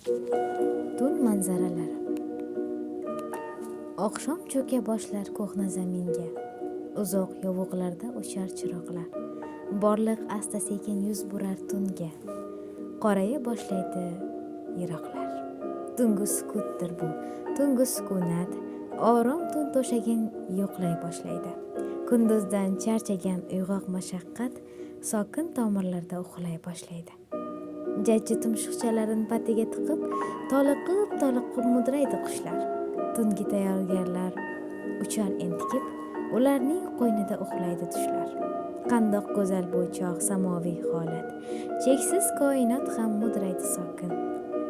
Tun manzaralari. Oqshom cho'ka boshlar ko'hna zaminga. Uzoq yovuqlarda o'char chiroqlar. Borliq asta sekin yuz burar tunga. Qoraya boshlaydi yiroqlar. Tungi sukutdir bu, tungi sukunat. Orom tun to'shagin yo'qlay boshlaydi. Kunduzdan charchagan uyg'oq mashaqqat sokin tomirlarda uxlay boshlaydi. Jajji tumshuqchalarini patiga tiqib, toliqib mudraydi qushlar. Tungi tayyorgarlar uchar entikib, ularning qo'ynida uxlaydi tushlar. Qandoq go'zal bu chog' samoviy holat. Cheksiz koinot ham mudraydi sokin.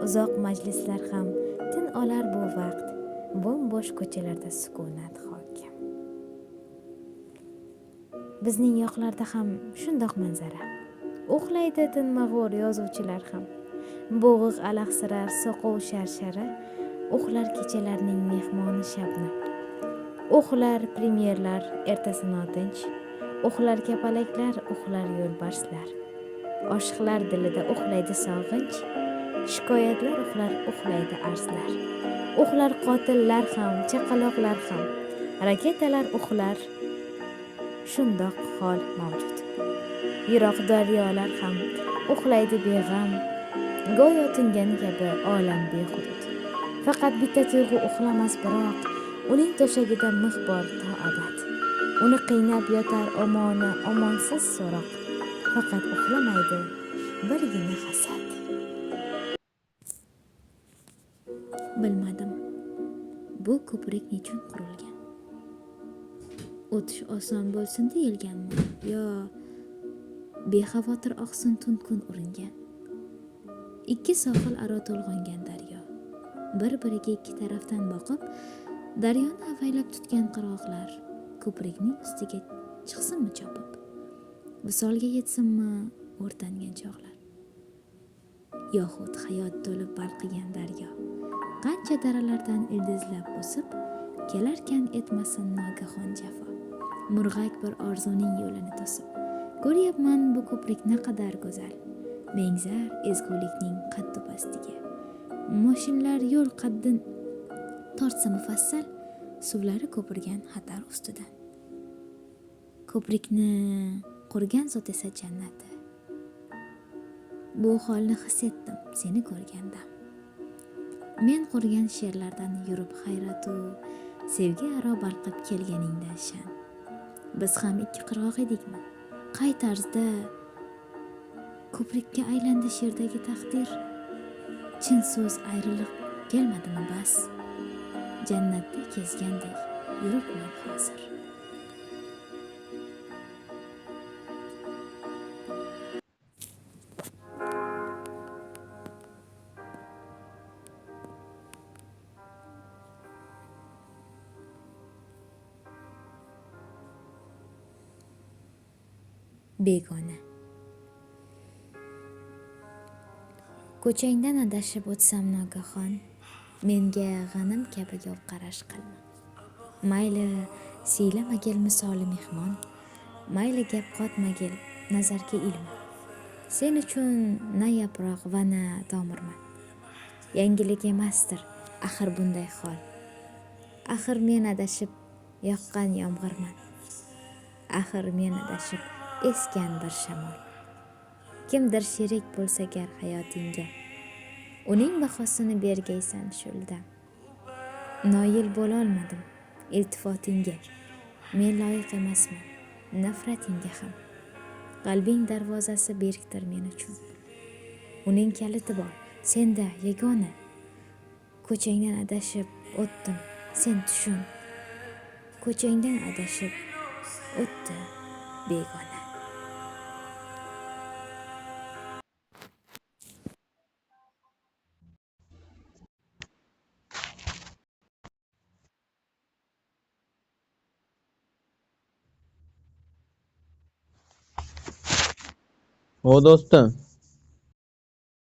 Uzoq majlislar ham tin olar bu vaqt. Bo'm-bo'sh ko'chalarda sukunat hokim. Bizning yoqlarda ham shundoq manzara. Uxlaydi tinmag'ur yozuvchilar ham. Bo'g'iq alahsirar soqov sharshara, uxlar kechalarning mehmoni shabnam. Uxlar premyerlar ertasi notinch, uxlar kapalaklar, uxlar yo'lbarslar. Oshiqlar dilida uxlaydi sog'inch, shikoyatlar uxlaydi arzlar. Uxlar qotillar ham, chaqaloqlar ham, raketalar uxlar. Shundoq hol mavjud. Yiroq daryolar ham uxlaydi beg'am, go'yo tingan kabi olam behudud. Faqat bitta tuyg'u uxlamas biroq, uning to'shagida mix bor to abad. Uni qiynab yotar omonsiz so'roq. Faqat uxlamaydi birgina hasad. Bilmadim, bu ko'prik nechun qurilgan? O'tish oson bo'lsin deyilganmi? Yo bexavotir oqsin tun kun uringan? Ikki sohil aro to'lg'ongan daryo. Bir-biriga ikki tarafdan boqib, daryoni avaylab tutgan qirg'oqlar ko'prikning ustiga chiqsinmi chopib? Visolga yetsinmi o'rtangan chog'lar? Yoxud hayot to'lib balqigan daryo. Qancha daralardan ildizlab o'sib, kelarkan etmasin nogahon jafo. Murg'ak bir orzuning yo'lini to'sib. Ko'ryapman bu ko'prik naqadar go'zal. Mengzar ezgulikning qaddi pastiga. Moshinlar yo'l qaddin tortsa mufassal, suvlari ko'pirgan xatar ustidan. Ko'prikni qurgan zot esa jannati. Bu holni his etdim seni ko'rganda. Men qurgan she'rlardan yurib hayratu sevgi aro balqib kelganingdan shan. Biz ham ikki qirg'oq edikmi? Qay tarzda ko'prikka aylandi she'rdagi taqdir? Chin so'z ayriliq kelmadimi bas? Jannatda kezgandek yuribman hozir. Begona. Ko'changdan adashib o'tsam nogahon, menga g'anim kabi yov qarash qilma. Mayli siylamagil misoli mehmon, mayli gap qotmagil nazarga ilma. Sen uchun na yaproq va na tomirman. Yangilik emasdir axir bunday hol. Axir men adashib yoqqan yomg'irman. Axir men adashib esgan bir shamol. Kimdir sherik bo'lsa gar hayotingga, uning bahosini bergaysan shuldan. Noil bo'lolmadim iltifotingga, men loyiq emasman nafratingga ham. Qalbing darvozasi berkdir men uchun. Uning kaliti bor senda yagona. Ko'changdan adashib o'tdim, sen tushun. Ko'changdan adashib o'tdi begona. O do'stim,